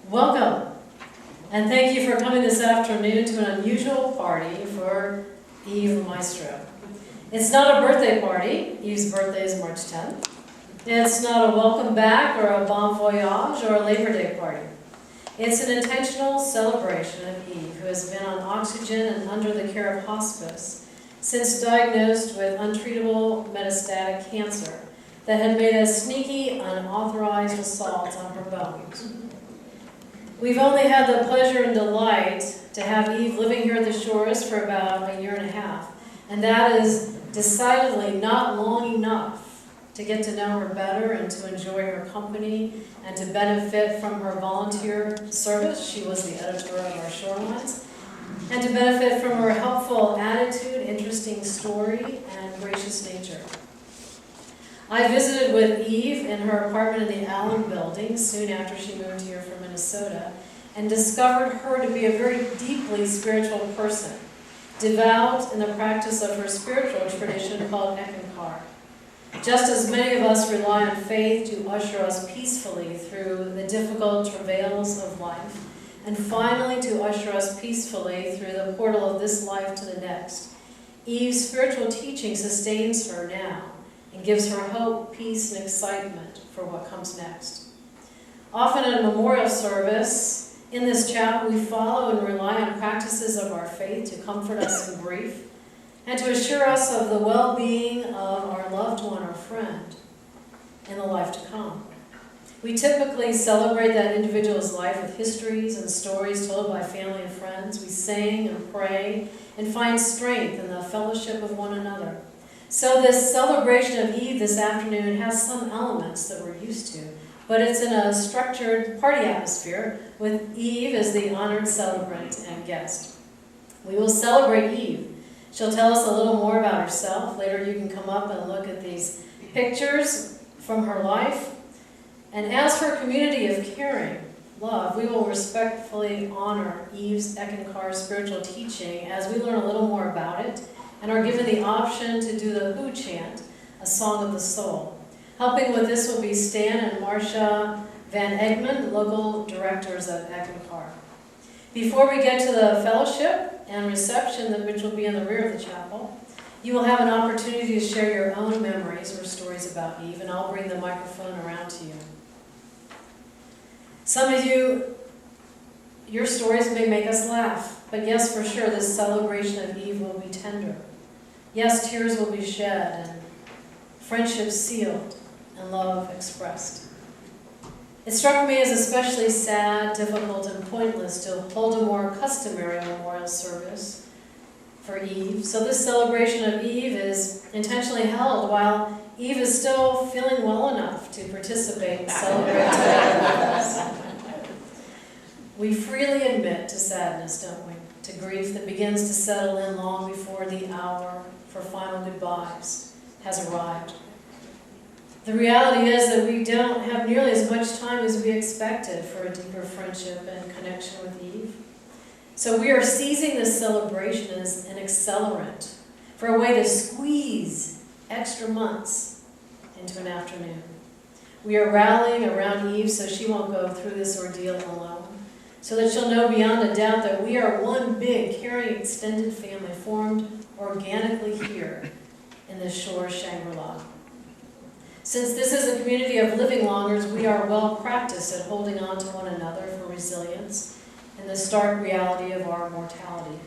Welcome, and thank you for coming this afternoon to an unusual party for Eve Lomaistro. It's not a birthday party. Eve's birthday is March 10th. It's not a welcome back or a bon voyage or a Labor Day party. It's an intentional celebration of Eve, who has been on oxygen and under the care of hospice since diagnosed with untreatable metastatic cancer that had made a sneaky, unauthorized assault on her bones. We've only had the pleasure and delight to have Eve living here at the shores for about a year and a half, and that is decidedly not long enough to get to know her better and to enjoy her company and to benefit from her volunteer service. She was the editor of our Shorelines. And to benefit from her helpful attitude, interesting story, and gracious nature. I visited with Eve in her apartment in the Allen building soon after she moved here from Minnesota and discovered her to be a very deeply spiritual person, devout in the practice of her spiritual tradition called Eckankar. Just as many of us rely on faith to usher us peacefully through the difficult travails of life, and finally to usher us peacefully through the portal of this life to the next, Eve's spiritual teaching sustains her now and gives her hope, peace, and excitement for what comes next. Often at a memorial service, in this chapel we follow and rely on practices of our faith to comfort us in grief and to assure us of the well-being of our loved one or friend in the life to come. We typically celebrate that individual's life with histories and stories told by family and friends. We sing and pray and find strength in the fellowship of one another. So this celebration of Eve this afternoon has some elements that we're used to, but it's in a structured party atmosphere with Eve as the honored celebrant and guest. We will celebrate Eve. She'll tell us a little more about herself. Later you can come up and look at these pictures from her life. And as her community of caring, love, we will respectfully honor Eve's Eckankar spiritual teaching as we learn a little more about it and are given the option to do the Who chant, a song of the soul. Helping with this will be Stan and Marcia Van Egmond, local directors of Eckankar. Before we get to the fellowship and reception, which will be in the rear of the chapel, you will have an opportunity to share your own memories or stories about Eve, and I'll bring the microphone around to you. Some of you, your stories may make us laugh, but yes, for sure, this celebration of Eve will be tender. Yes, tears will be shed, and friendship sealed, and love expressed. It struck me as especially sad, difficult, and pointless to hold a more customary memorial service for Eve. So this celebration of Eve is intentionally held while Eve is still feeling well enough to participate and celebrate together with us. We freely admit to sadness, don't we? To grief that begins to settle in long before the hour for final goodbyes has arrived. The reality is that we don't have nearly as much time as we expected for a deeper friendship and connection with Eve. So we are seizing this celebration as an accelerant for a way to squeeze extra months into an afternoon. We are rallying around Eve so she won't go through this ordeal alone. so that she'll know beyond a doubt that we are one big, caring, extended family formed organically here in the Shore Shangri-La. Since this is a community of living longers, we are well practiced at holding on to one another for resilience in the stark reality of our mortality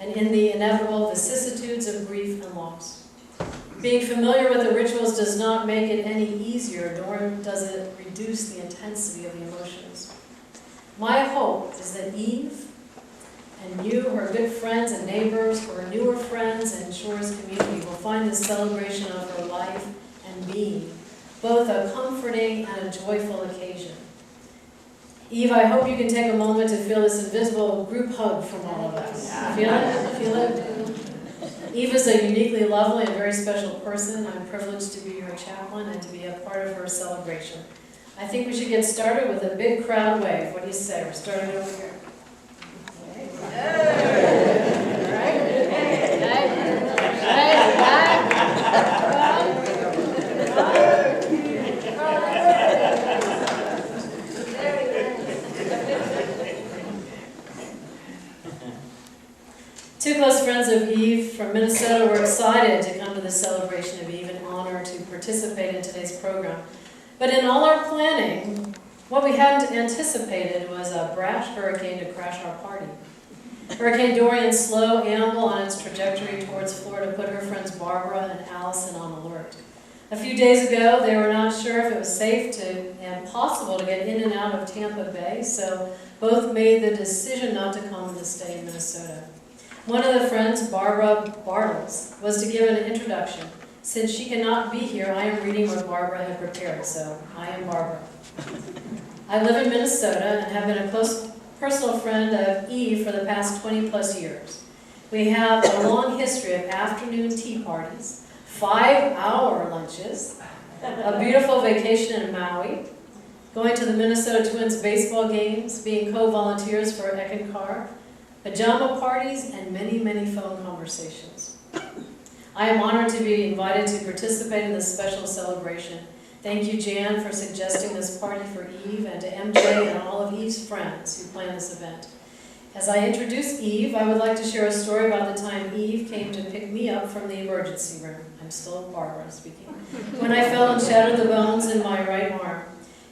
and in the inevitable vicissitudes of grief and loss. Being familiar with the rituals does not make it any easier, nor does it reduce the intensity of the emotions. My hope is that Eve and you, her good friends and neighbors, her newer friends and Shore's community will find the celebration of her life and being both a comforting and a joyful occasion. Eve, I hope you can take a moment to feel this invisible group hug from all of us. Feel it? Feel it? Eve is a uniquely lovely and very special person. I'm privileged to be her chaplain and to be a part of her celebration. I think we should get started with a big crowd wave. What do you say? We're starting over here. Two close friends of Eve from Minnesota were excited to come to the celebration of Eve and honored to participate in today's program. But in all our planning, what we hadn't anticipated was a brash hurricane to crash our party. Hurricane Dorian's slow amble on its trajectory towards Florida put her friends Barbara and Allison on alert. A few days ago, they were not sure if it was safe and possible to get in and out of Tampa Bay, so both made the decision not to come to stay in Minnesota. One of the friends, Barbara Bartles, was to give an introduction. Since she cannot be here, I am reading what Barbara had prepared, so I am Barbara. I live in Minnesota and have been a close personal friend of Eve for the past 20 plus years. We have a long history of afternoon tea parties, 5-hour lunches, a beautiful vacation in Maui, going to the Minnesota Twins baseball games, being co-volunteers for Eckankar, pajama parties, and many, many phone conversations. I am honored to be invited to participate in this special celebration. Thank you, Jan, for suggesting this party for Eve, and to MJ and all of Eve's friends who planned this event. As I introduce Eve, I would like to share a story about the time Eve came to pick me up from the emergency room. I'm still Barbara speaking. When I fell and shattered the bones in my right arm.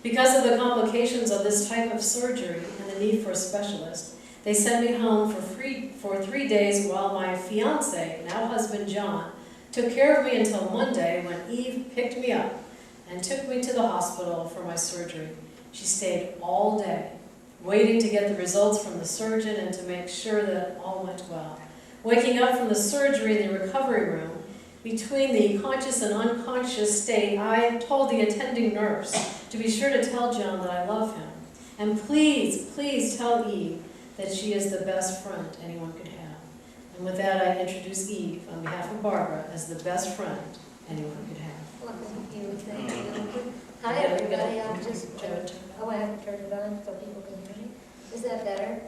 Because of the complications of this type of surgery and the need for a specialist, they sent me home for 3 days while my fiance, now husband John, took care of me until Monday when Eve picked me up and took me to the hospital for my surgery. She stayed all day, waiting to get the results from the surgeon and to make sure that all went well. Waking up from the surgery in the recovery room, between the conscious and unconscious state, I told the attending nurse to be sure to tell John that I love him. And please, please tell Eve that she is the best friend anyone could have. And with that, I introduce Eve on behalf of Barbara as the best friend anyone could have. Well, thank you. Thank you. Hi, everybody. I'm just, I have to turn it on so people can hear me. Is that better?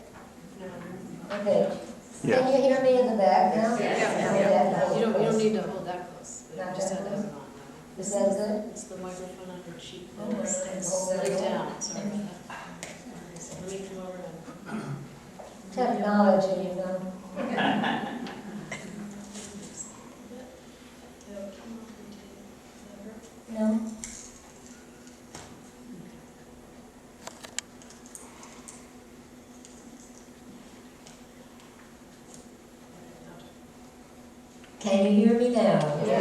Okay. Yeah. Can you hear me in the back now? Yeah. You don't need to hold that close. You Not just that have to have it close? on. Is that good? It's the microphone on your cheek. Oh, it's Like down. Sorry about that. Let me come over and. Technology, you know. No? Can you hear me now? Yeah.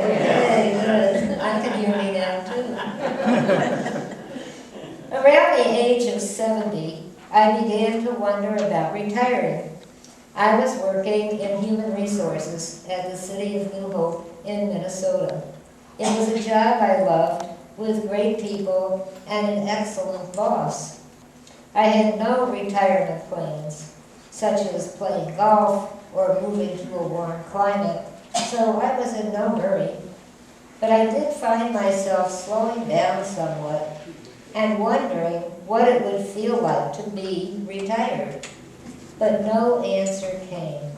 Good. I can hear me now too. Around the age of 70, I began to wonder about retiring. I was working in human resources at the city of New Hope in Minnesota. It was a job I loved, with great people and an excellent boss. I had no retirement plans, such as playing golf or moving to a warm climate, so I was in no hurry. But I did find myself slowing down somewhat and wondering what it would feel like to be retired. But no answer came.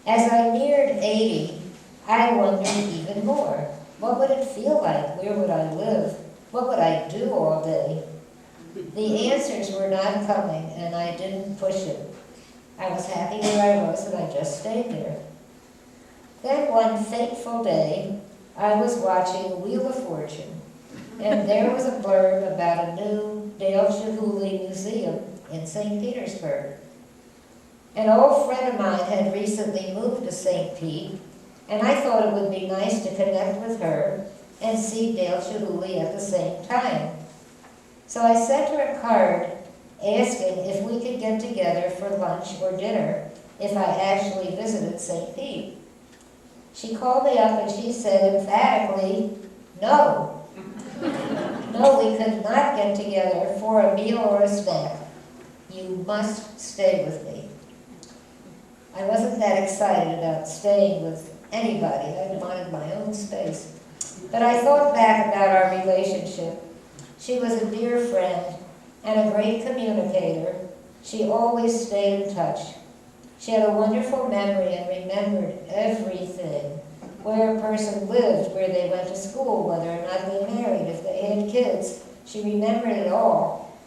As I neared 80, I wondered even more. What would it feel like? Where would I live? What would I do all day? The answers were not coming, and I didn't push it. I was happy where I was, and I just stayed there. Then one fateful day, I was watching Wheel of Fortune, and there was a blurb about a new Dale Chihuly Museum in St. Petersburg. An old friend of mine had recently moved to St. Pete, and I thought it would be nice to connect with her and see Dale Chihuly at the same time. So I sent her a card asking if we could get together for lunch or dinner if I actually visited St. Pete. She called me up and she said emphatically, no. No, we could not get together for a meal or a snack. You must stay with me. I wasn't that excited about staying with anybody. I wanted my own space. But I thought back about our relationship. She was a dear friend and a great communicator. She always stayed in touch. She had a wonderful memory and remembered everything. Where a person lived, where they went to school, whether or not they married, if they had kids. She remembered it all.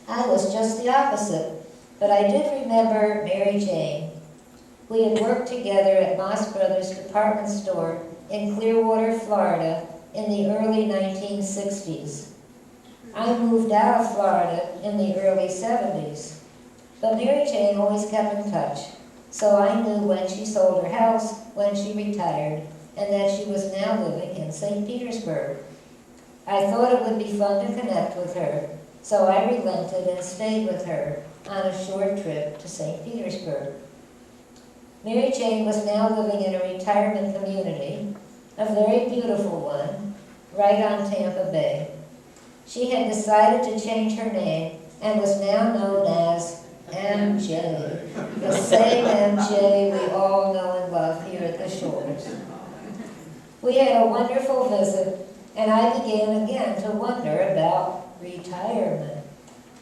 I was just the opposite, but I did remember Mary Jane. We had worked together at Moss Brothers department store in Clearwater, Florida in the early 1960s. I moved out of Florida in the early 70s, but Mary Jane always kept in touch, so I knew when she sold her house, when she retired, and that she was now living in St. Petersburg. I thought it would be fun to connect with her, so I relented and stayed with her on a short trip to St. Petersburg. Mary Jane was now living in a retirement community, a very beautiful one, right on Tampa Bay. She had decided to change her name and was now known as MJ, the same MJ we all know and love here at the Shores. We had a wonderful visit, and I began again to wonder about retirement.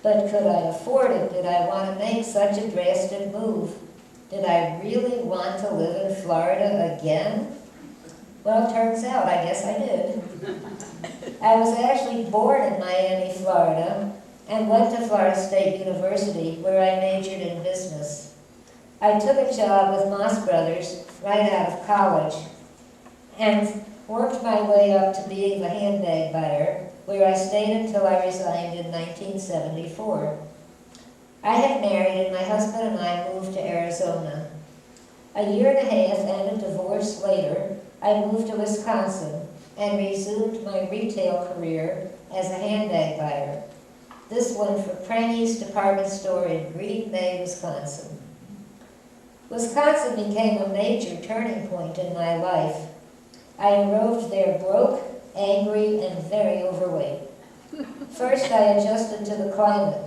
But could I afford it? Did I want to make such a drastic move? Did I really want to live in Florida again? Well, it turns out, I guess I did. I was actually born in Miami, Florida, and went to Florida State University, where I majored in business. I took a job with Moss Brothers right out of college, and worked my way up to being the handbag buyer, where I stayed until I resigned in 1974. I had married, and my husband and I moved to Arizona. A year and a half and a divorce later, I moved to Wisconsin and resumed my retail career as a handbag buyer. This one for Prenny's department store in Green Bay, Wisconsin. Wisconsin became a major turning point in my life. I arrived there broke, angry, and very overweight. First, I adjusted to the climate.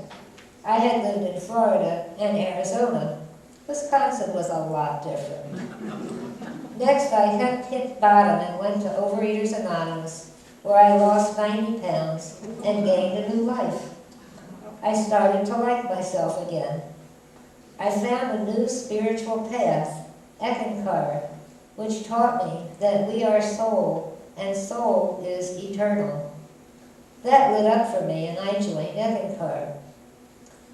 I had lived in Florida and Arizona. Wisconsin was a lot different. Next, I hit bottom and went to Overeaters Anonymous, where I lost 90 pounds and gained a new life. I started to like myself again. I found a new spiritual path, Eckankar, which taught me that we are soul, and soul is eternal. That lit up for me, and I joined Eckankar.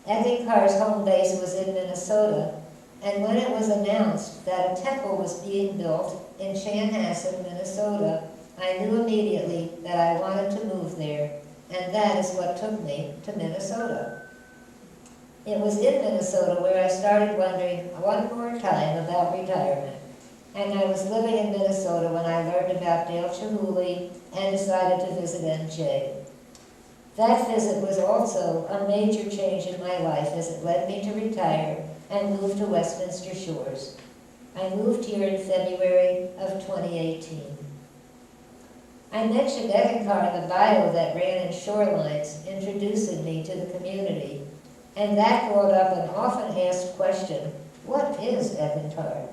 Eckankar's home base was in Minnesota, and when it was announced that a temple was being built in Chanhassen, Minnesota, I knew immediately that I wanted to move there, and that is what took me to Minnesota. It was in Minnesota where I started wondering one more time about retirement, and I was living in Minnesota when I learned about Dale Chihuly and decided to visit MJ. That visit was also a major change in my life as it led me to retire and move to Westminster Shores. I moved here in February of 2018. I mentioned Eckankar in the bio that ran in Shorelines, introducing me to the community, and that brought up an often asked question, what is Eckankar?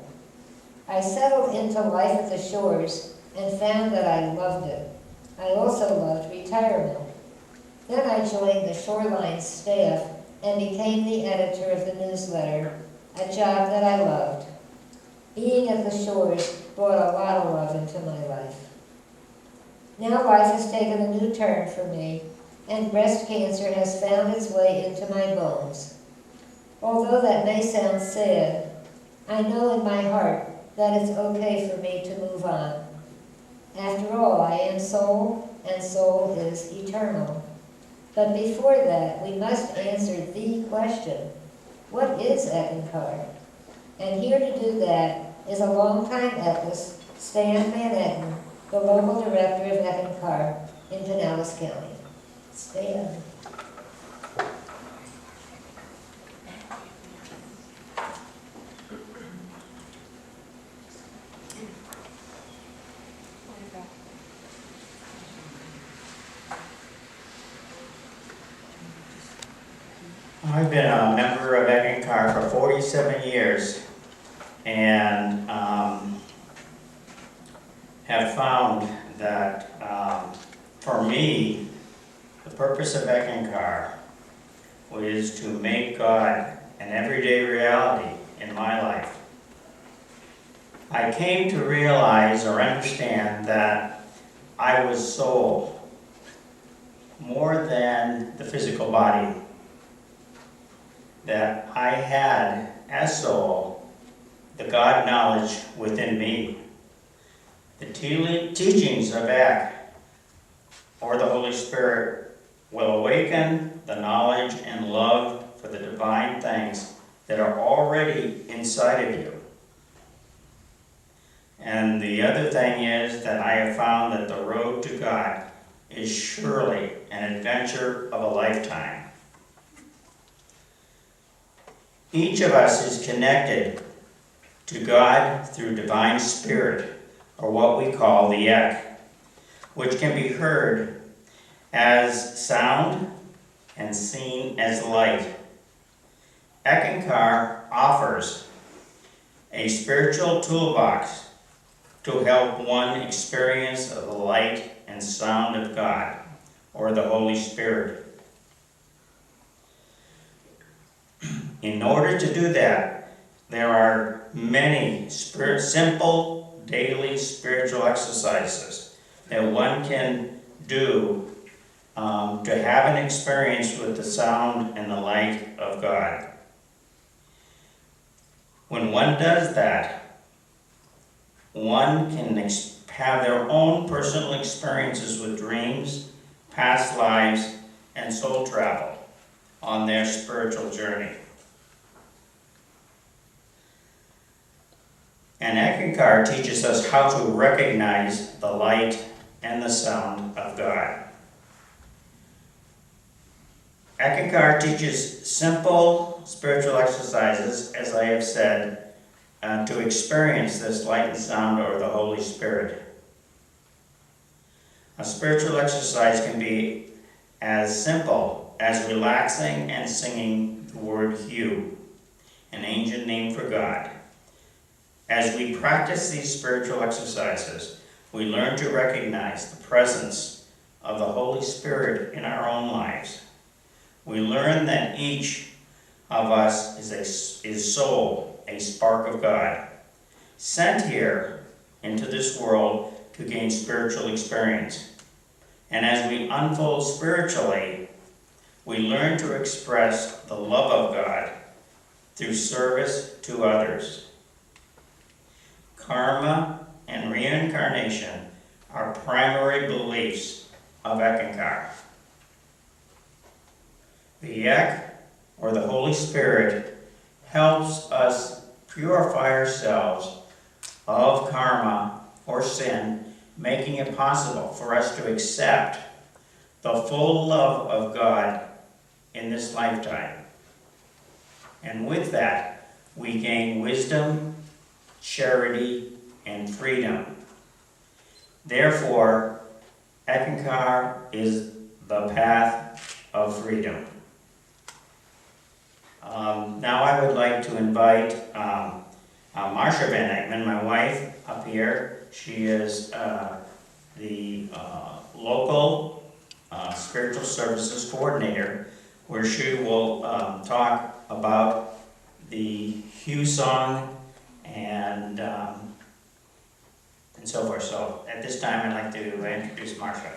I settled into life at the Shores and found that I loved it. I also loved retirement. Then I joined the Shorelines staff and became the editor of the newsletter, a job that I loved. Being at the Shores brought a lot of love into my life. Now life has taken a new turn for me, and breast cancer has found its way into my bones. Although that may sound sad, I know in my heart that it's okay for me to move on. After all, I am soul, and soul is eternal. But before that, we must answer the question, what is Eckankar? And here to do that is a longtime ethicist, Stan Van Etten, the local director of Eckankar in Pinellas County. Stan. I've been a member of Eckankar for 47 years and have found that for me, the purpose of Eckankar was to make God an everyday reality in my life. I came to realize or understand that I was soul more than the physical body. That I had, as soul, the God knowledge within me. The teachings of Ek, or the Holy Spirit, will awaken the knowledge and love for the divine things that are already inside of you. And the other thing is that I have found that the road to God is surely an adventure of a lifetime. Each of us is connected to God through divine spirit, or what we call the Ek, which can be heard as sound and seen as light. Eckankar offers a spiritual toolbox to help one experience the light and sound of God, or the Holy Spirit. In order to do that, there are many simple daily spiritual exercises that one can do to have an experience with the sound and the light of God. When one does that, one can have their own personal experiences with dreams, past lives, and soul travel on their spiritual journey. And Eckankar teaches us how to recognize the light and the sound of God. Eckankar teaches simple spiritual exercises, as I have said, to experience this light and sound, or the Holy Spirit. A spiritual exercise can be as simple as relaxing and singing the word Hu, an ancient name for God. As we practice these spiritual exercises, we learn to recognize the presence of the Holy Spirit in our own lives. We learn that each of us is soul, a spark of God, sent here into this world to gain spiritual experience. And as we unfold spiritually, we learn to express the love of God through service to others. Karma and reincarnation are primary beliefs of Eckankar. The Ek, or the Holy Spirit, helps us purify ourselves of karma or sin, making it possible for us to accept the full love of God in this lifetime. And with that, we gain wisdom, charity, and freedom. Therefore, Eckankar is the path of freedom. Now I would like to invite Marcia Van Eckman, my wife, up here. She is the local spiritual services coordinator, where she will talk about the Hugh song and so forth. So at this time, I'd like to introduce Marcia.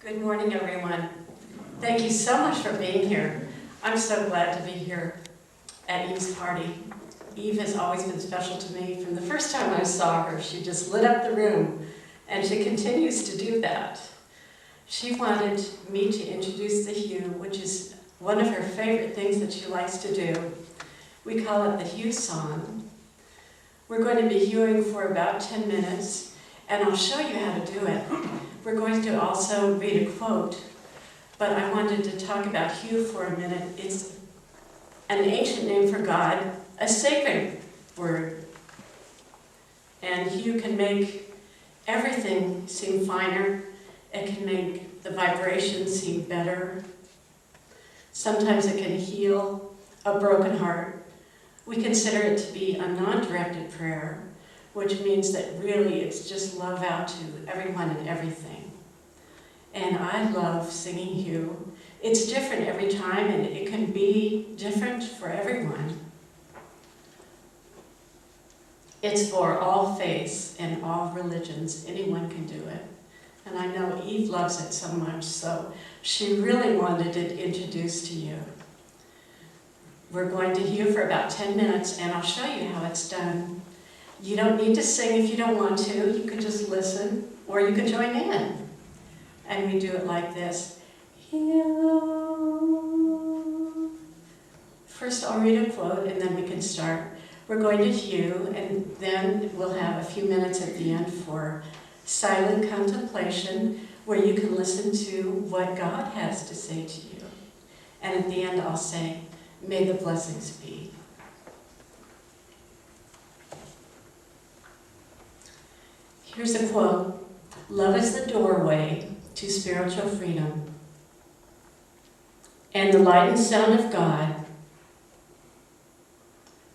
Good morning, everyone. Thank you so much for being here. I'm so glad to be here at Eve's party. Eve has always been special to me. From the first time I saw her, she just lit up the room, and she continues to do that. She wanted me to introduce the hue, which is one of her favorite things that she likes to do. We call it the hue song. We're going to be hewing for about 10 minutes, and I'll show you how to do it. We're going to also read a quote, but I wanted to talk about hue for a minute. It's an ancient name for God, a sacred word. And hue can make everything seem finer. It can make the vibration seem better. Sometimes it can heal a broken heart. We consider it to be a non-directed prayer, which means that really it's just love out to everyone and everything. And I love singing hue. It's different every time, and it can be different for everyone. It's for all faiths and all religions. Anyone can do it. And I know Eve loves it so much, so she really wanted it introduced to you. We're going to hue for about 10 minutes, and I'll show you how it's done. You don't need to sing if you don't want to. You can just listen, or you can join in. And we do it like this. Hue. First, I'll read a quote, and then we can start. We're going to hue, and then we'll have a few minutes at the end for silent contemplation, where you can listen to what God has to say to you. And at the end, I'll say, may the blessings be. Here's a quote. Love is the doorway to spiritual freedom, and the light and sound of God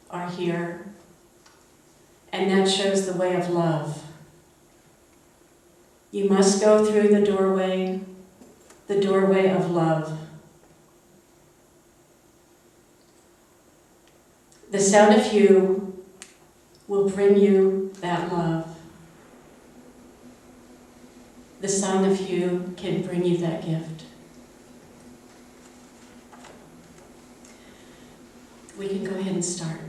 are here, and that shows the way of love. You must go through the doorway of love. The sound of hue will bring you that love. The sound of hue can bring you that gift. We can go ahead and start.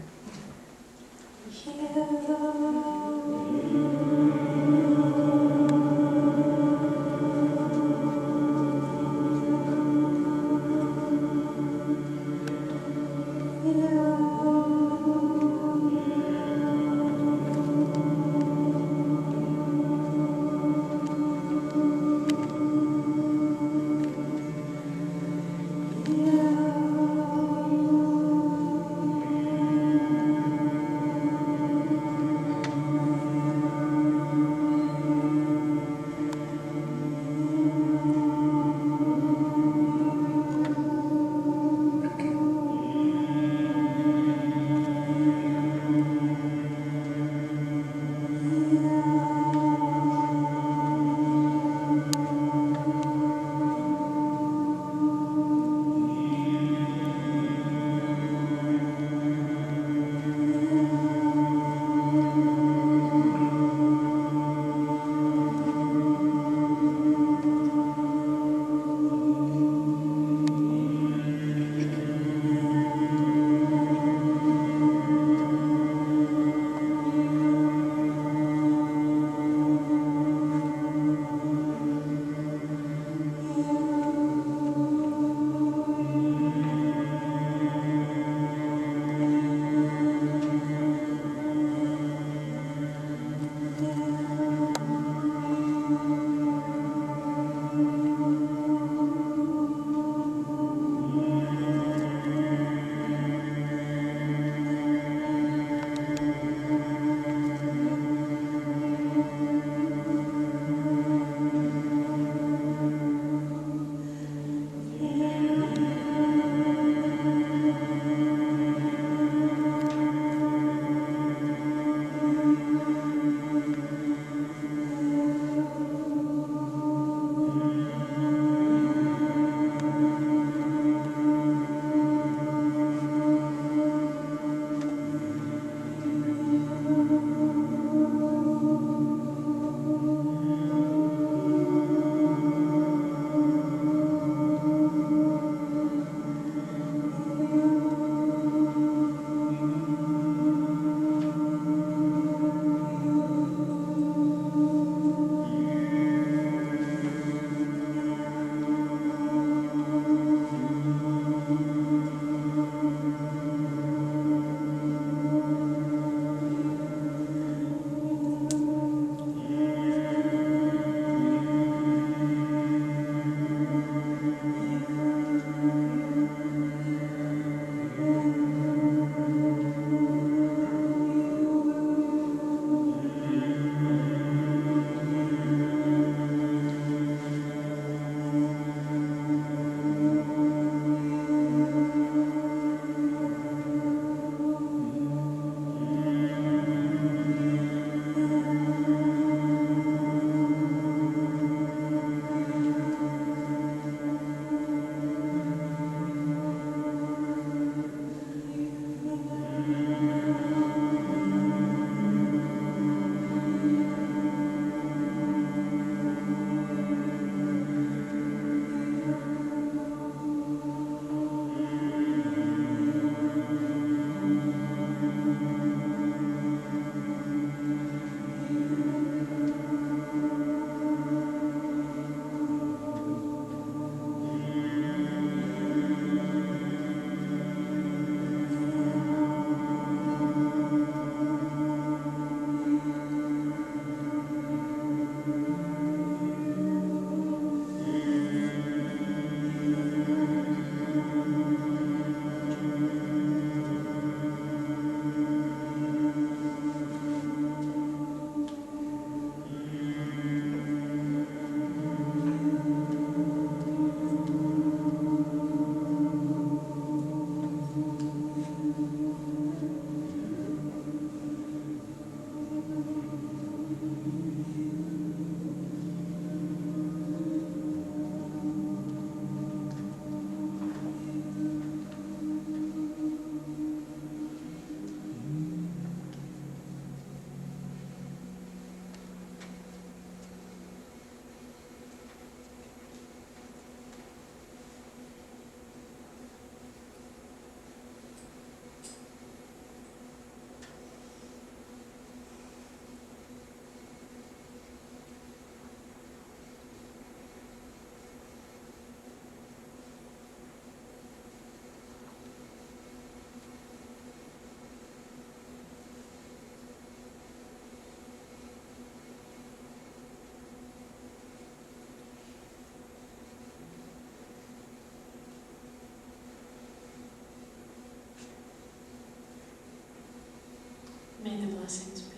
blessings be.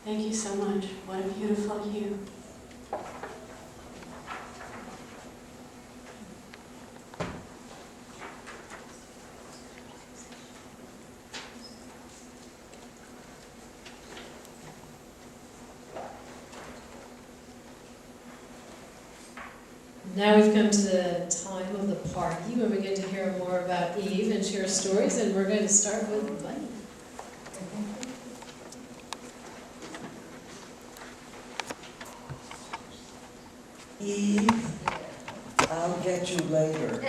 Thank you so much. What a beautiful hue. Now we've come to the time of the party when we get to hear more about Eve and share stories, and we're going to start with Bunny. Eve, I'll get you later.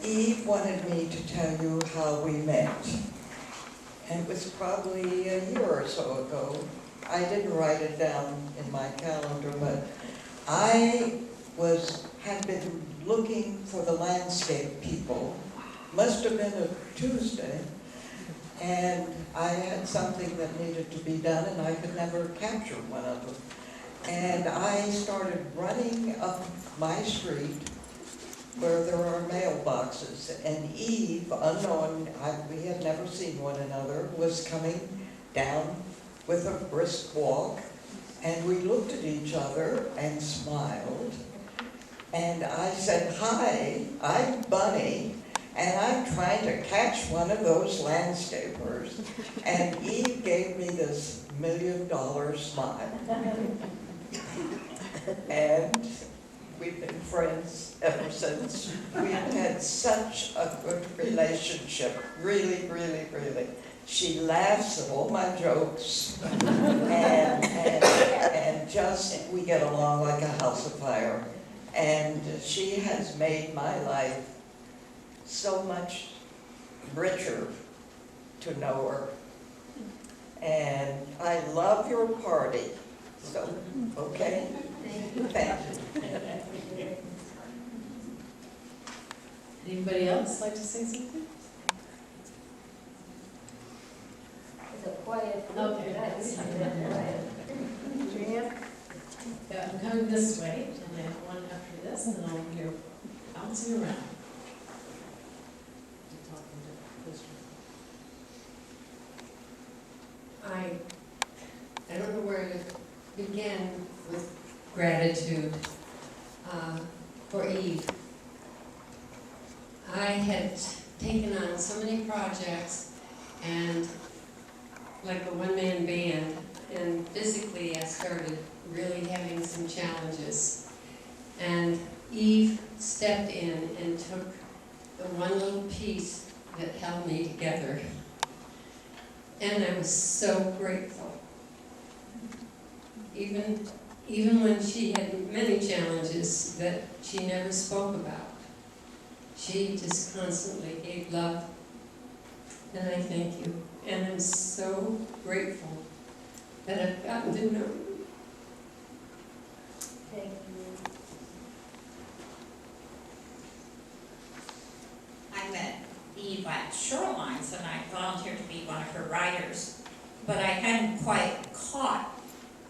Eve wanted me to tell you how we met. And it was probably a year or so ago. I didn't write it down in my calendar, but I had been looking for the landscape people. Must have been a Tuesday. And I had something that needed to be done, and I could never capture one of them. And I started running up my street where there are mailboxes, and Eve, unknown, we had never seen one another, was coming down with a brisk walk, and we looked at each other and smiled. And I said, "Hi, I'm Bunny, and I'm trying to catch one of those landscapers." And Eve gave me this $1 million smile. And we've been friends ever since. We've had such a good relationship, really, really, really. She laughs at all my jokes, and just, we get along like a house of fire. And she has made my life so much richer to know her. And I love your party, so, okay? Thank you. Anybody else like to say something? It's a quiet group. Okay. That's quiet. Yeah, I'm coming this way, and I have one after this, and then I'll hear bouncing around. I don't know where to begin with gratitude for Eve. I had taken on so many projects and like a one-man band, and physically I started really having some challenges. And Eve stepped in and took the one little piece that held me together. And I was so grateful. Even when she had many challenges that she never spoke about, she just constantly gave love. And I thank you. And I'm so grateful that I've gotten to know you. Thank you. I met Eve at Shorelines, and I volunteered to be one of her writers, but I hadn't quite caught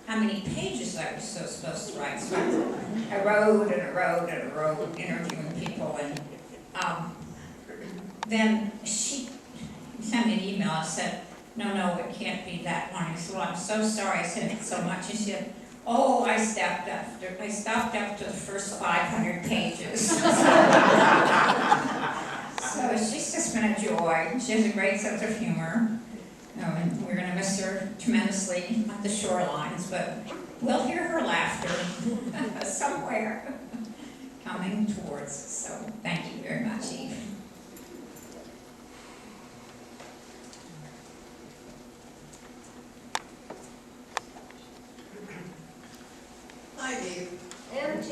how many pages I was so supposed to write. So I wrote and I wrote and I wrote, interviewing people, and then she sent me an email and said, no, it can't be that long. I said, well, I'm so sorry I sent it so much. And she said, oh, I stopped after the first 500 pages. So she's just been a joy. She has a great sense of humor. And we're going to miss her tremendously at the Shorelines, but we'll hear her laughter somewhere coming towards us. So thank you very much, Eve. Hi, Eve. MJ.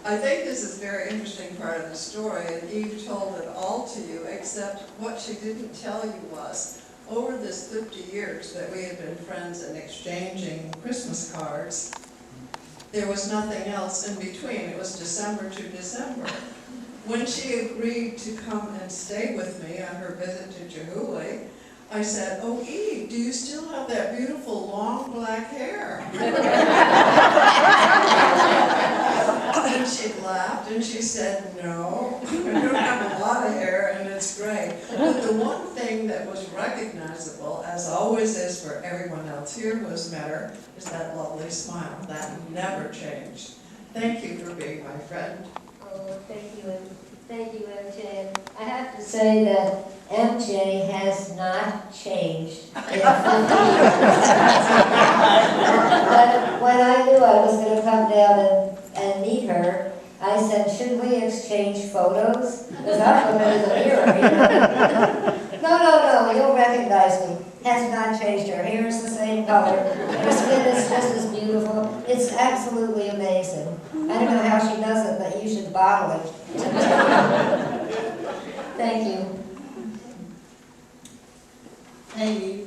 I think this is a very interesting part of the story, and Eve told it all to you, except what she didn't tell you was, over this 50 years that we had been friends and exchanging Christmas cards, there was nothing else in between. It was December to December. When she agreed to come and stay with me on her visit to Chihuly, I said, oh, Eve, do you still have that beautiful long black hair? And And she laughed and she said, no, I don't have a lot of hair and it's gray. But the one thing that was recognizable, as always is for everyone else here who's met her, is that lovely smile. That never changed. Thank you for being my friend. Oh, thank you, MJ. And I have to say that MJ has not changed in 50 years. When I knew I was going to come down and meet her, I said, should we exchange photos? Because I'm looking in the mirror, you know. No, you'll recognize me. Has not changed. Her hair is the same color. Her skin is just as beautiful. It's absolutely amazing. I don't know how she does it, but you should bottle it. Thank you. Amy,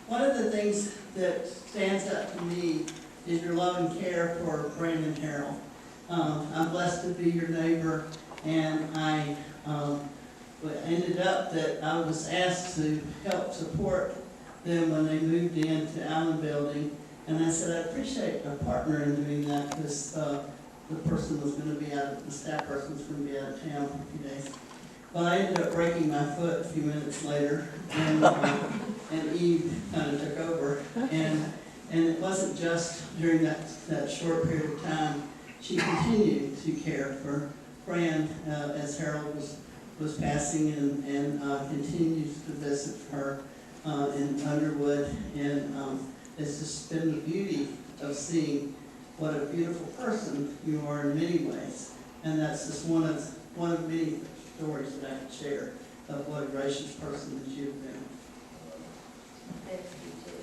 one of the things that stands out to me is your love and care for Brandon Harrell. I'm blessed to be your neighbor, and I ended up that I was asked to help support them when they moved into Allen Building, and I said I appreciate a partner in doing that because the person was going to be out, the staff person was going to be out of town for a few days. Well, I ended up breaking my foot a few minutes later, and Eve kind of took over, and it wasn't just during that short period of time. She continued to care for Fran as Harold was passing, and continues to visit her in Underwood, and it's just been the beauty of seeing what a beautiful person you are in many ways, and that's just one of many stories that I can share of what a gracious person that you've been. Thank you, too.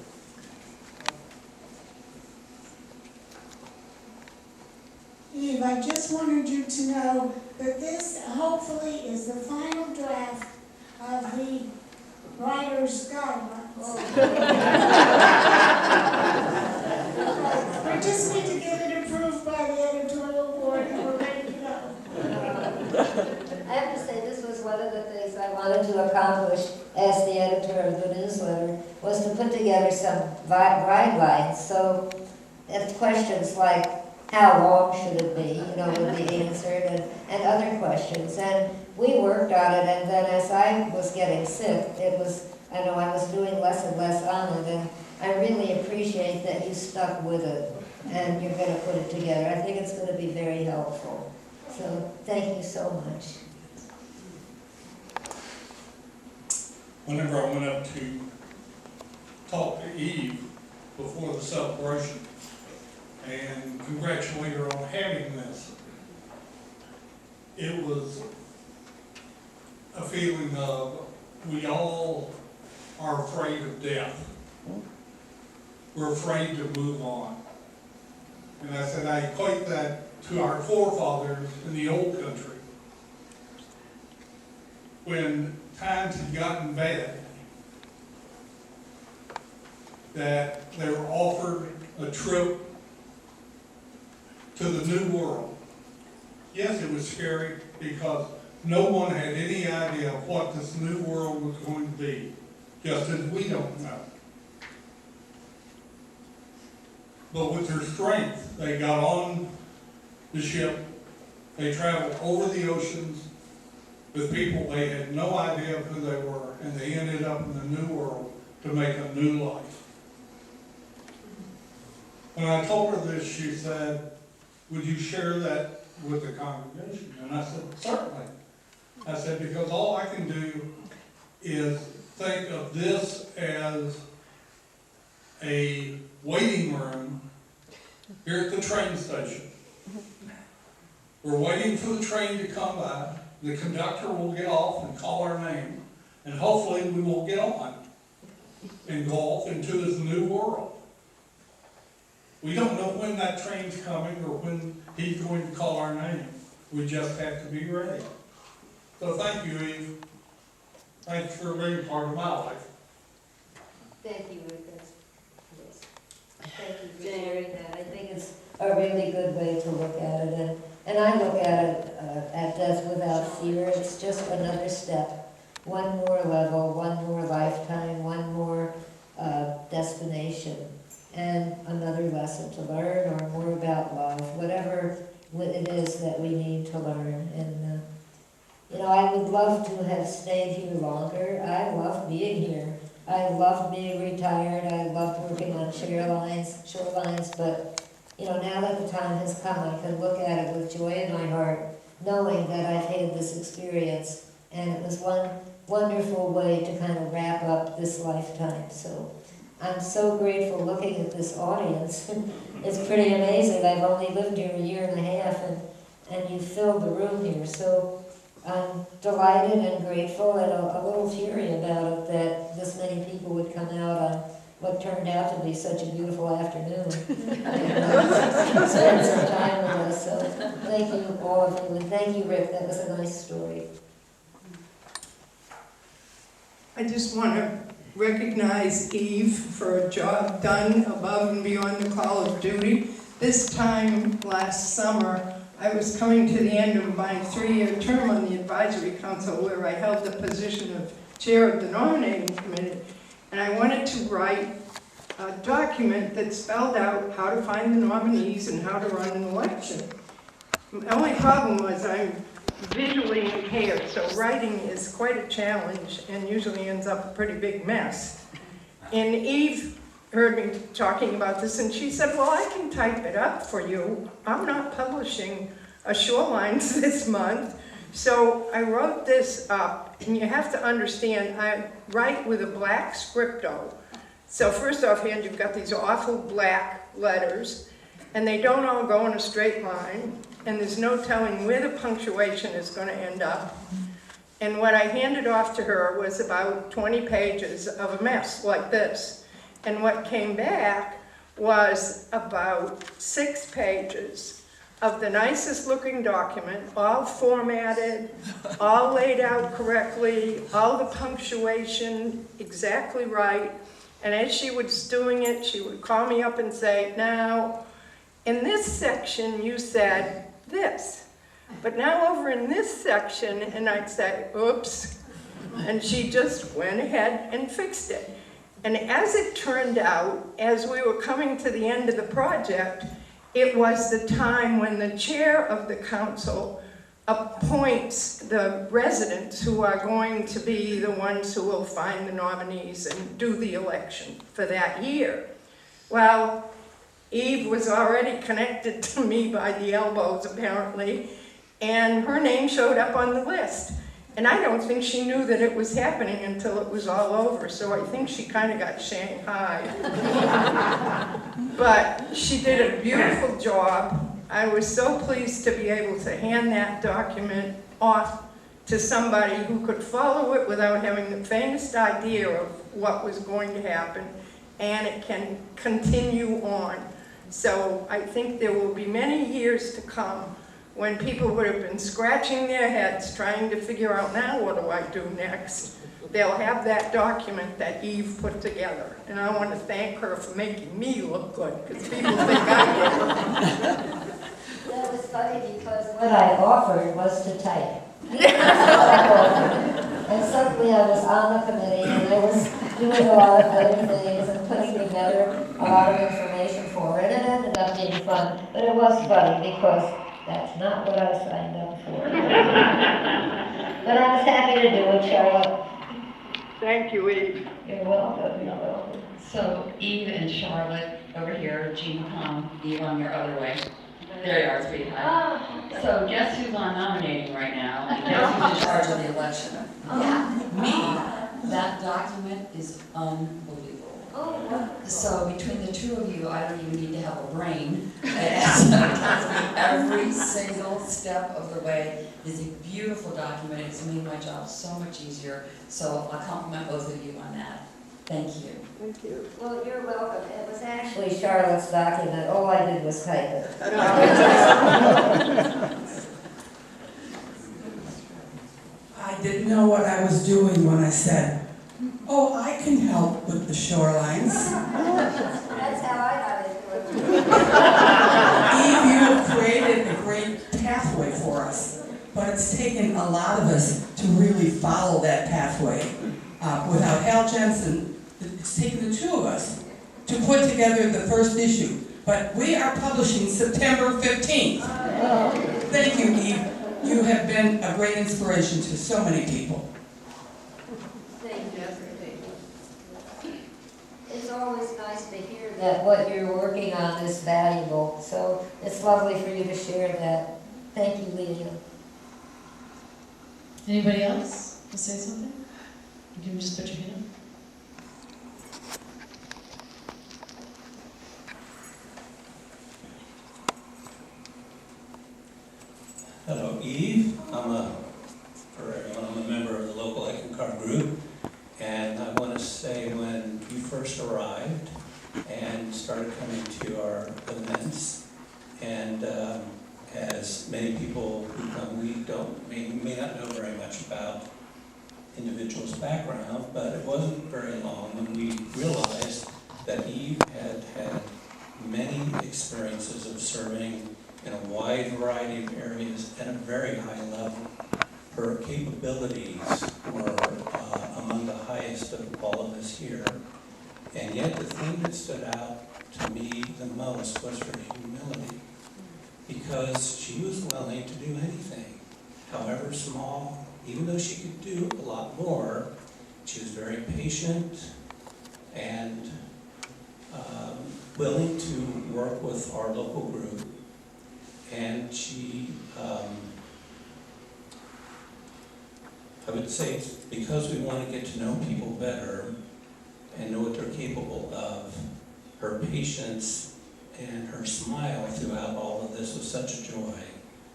Eve, I just wanted you to know that this hopefully is the final draft of the writer's guidelines. We just need to get it approved by the editorial board and we're ready to go. I have to say, this was one of the things I wanted to accomplish as the editor of the newsletter, was to put together some guidelines. So if questions like, how long should it be, would be answered, and other questions. And we worked on it, and then as I was getting sick, I was doing less and less on it, and I really appreciate that you stuck with it, and you're going to put it together. I think it's going to be very helpful. So thank you so much. Whenever I went up to talk to Eve before the celebration and congratulate her on having this, it was a feeling of we all are afraid of death. We're afraid to move on. And I said I equate that to our forefathers in the old country. When times had gotten bad, that they were offered a trip to the new world. Yes, it was scary because no one had any idea what this new world was going to be, just as we don't know. But with their strength, they got on the ship, they traveled over the oceans with people they had no idea who they were, and they ended up in the new world to make a new life. When I told her this, she said, would you share that with the congregation? And I said, certainly. I said, because all I can do is think of this as a waiting room here at the train station. We're waiting for the train to come by. The conductor will get off and call our name, and hopefully we will get on and go off into this new world. We don't know when that train's coming or when he's going to call our name. We just have to be ready. So thank you, Eve. Thanks for being part of my life. Thank you, Lucas. Yes. Thank you for sharing that. I think it's a really good way to look at it. And I look at it at Death Without Fear. It's just another step. One more level, one more lifetime, one more destination, and another lesson to learn or more about love. Whatever what it is that we need to learn. And, you know, I would love to have stayed here longer. I love being here. I loved being retired. I loved working on shorelines, but, you know, now that the time has come, I can look at it with joy in my heart, knowing that I've had this experience, and it was one wonderful way to kind of wrap up this lifetime. So I'm so grateful looking at this audience. It's pretty amazing. I've only lived here a year and a half, and you filled the room here. So I'm delighted and grateful and a little teary about it that this many people would come out on what turned out to be such a beautiful afternoon. And spend some time with us. So thank you, all of you, and thank you, Rick. That was a nice story. I just want to recognize Eve for a job done above and beyond the call of duty. This time last summer, I was coming to the end of my 3-year term on the advisory council where I held the position of chair of the nominating committee, and I wanted to write a document that spelled out how to find the nominees and how to run an election. The only problem was I'm visually impaired, so writing is quite a challenge and usually ends up a pretty big mess. And Eve heard me talking about this, and she said, well, I can type it up for you. I'm not publishing a Shorelines this month. So I wrote this up, and you have to understand, I write with a black scripto. So first offhand, you've got these awful black letters, and they don't all go in a straight line, and there's no telling where the punctuation is going to end up. And what I handed off to her was about 20 pages of a mess like this. And what came back was about 6 pages of the nicest looking document, all formatted, all laid out correctly, all the punctuation exactly right. And as she was doing it, she would call me up and say, now, in this section you said this, but now over in this section, and I'd say, oops, and she just went ahead and fixed it. And as it turned out, as we were coming to the end of the project, it was the time when the chair of the council appoints the residents who are going to be the ones who will find the nominees and do the election for that year. Well, Eve was already connected to me by the elbows, apparently, and her name showed up on the list. And I don't think she knew that it was happening until it was all over, so I think she kind of got shanghaied. But she did a beautiful job. I was so pleased to be able to hand that document off to somebody who could follow it without having the faintest idea of what was going to happen, and it can continue on. So I think there will be many years to come when people would have been scratching their heads trying to figure out, now what do I do next? They'll have that document that Eve put together. And I want to thank her for making me look good, because people think I did. That was funny because what I offered was to type. And suddenly I was on the committee and I was doing a lot of other things and putting together a lot of information for it. And it ended up being fun. But it was funny because that's not what I signed up for. But I was happy to do it, Charlotte. Thank you, Eve. You're welcome. You're welcome. So Eve and Charlotte over here, Jean Palm, Eve on your other way. There you are, sweetheart. So guess who's on nominating right now? And guess who's in charge of the election? Me. That document is unbelievable. So between the two of you, I don't even need to have a brain. Every single step of the way is a beautiful document. It's made my job so much easier. So I'll compliment both of you on that. Thank you. Thank you. Well, you're welcome. It was actually Charlotte's document. All I did was type it. I didn't know what I was doing when I said, oh, I can help with the shorelines. That's how I got into it. Eve, you have created a great pathway for us, but it's taken a lot of us to really follow that pathway. Without Hal Jensen, it's taken the two of us to put together the first issue. But we are publishing September 15th. Thank you, Eve. You have been a great inspiration to so many people. Thank you. It's always nice to hear that what you're working on is valuable, so it's lovely for you to share that. Thank you, Leah. Anybody else to say something? You can just put your hand up. Hello, Eve. For everyone, I'm a member of the local Eckankar group, and I want to say when you first arrived and started coming to our events, and as many people who come, we may not know very much about individuals' background, but it wasn't very long when we realized that Eve had had many experiences of serving in a wide variety of areas at a very high level. Her capabilities were among the highest of all of us here. And yet the thing that stood out to me the most was her humility, because she was willing to do anything, however small, even though she could do a lot more. She was very patient and willing to work with our local group. And she, I would say, it's because we want to get to know people better and know what they're capable of, her patience and her smile throughout all of this was such a joy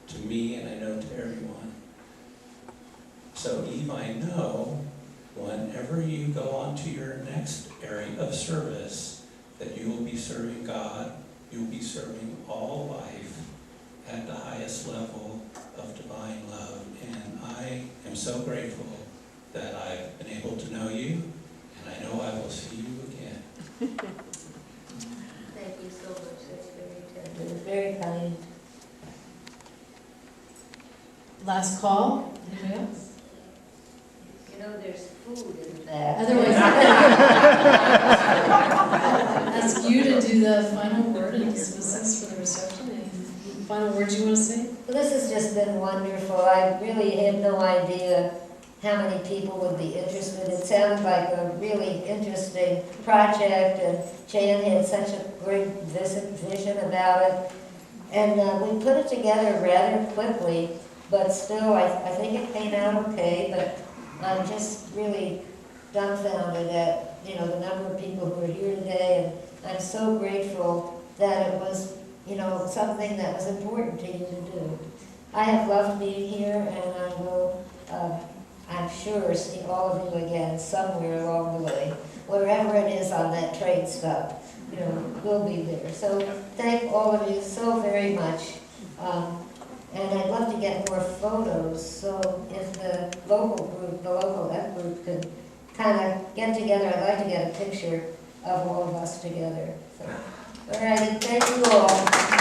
to me, and I know to everyone. So Eve, I know whenever you go on to your next area of service, that you will be serving God, you will be serving all life at the highest level of divine love. And I am so grateful that I've been able to know you, and I know I will see you again. Thank you so much. That's very tender. Very kind. Last call. Anybody else? You know, there's food in the bag. Otherwise, ask you to do the final word and dismiss us for the reception. Any final words you want to say? Well, this has just been wonderful. I really had no idea how many people would be interested. It sounded like a really interesting project, and Jan had such a great vision about it. And we put it together rather quickly, but still, I think it came out okay. But I'm just really dumbfounded at, the number of people who are here today, and I'm so grateful that it was, something that was important to you to do. I have loved being here, and I will, I'm sure, see all of you again somewhere along the way. Wherever it is on that trade stuff, we'll be there. So thank all of you so very much. And I'd love to get more photos, so if the local F group could kind of get together, I'd like to get a picture of all of us together. So, all right, thank you all.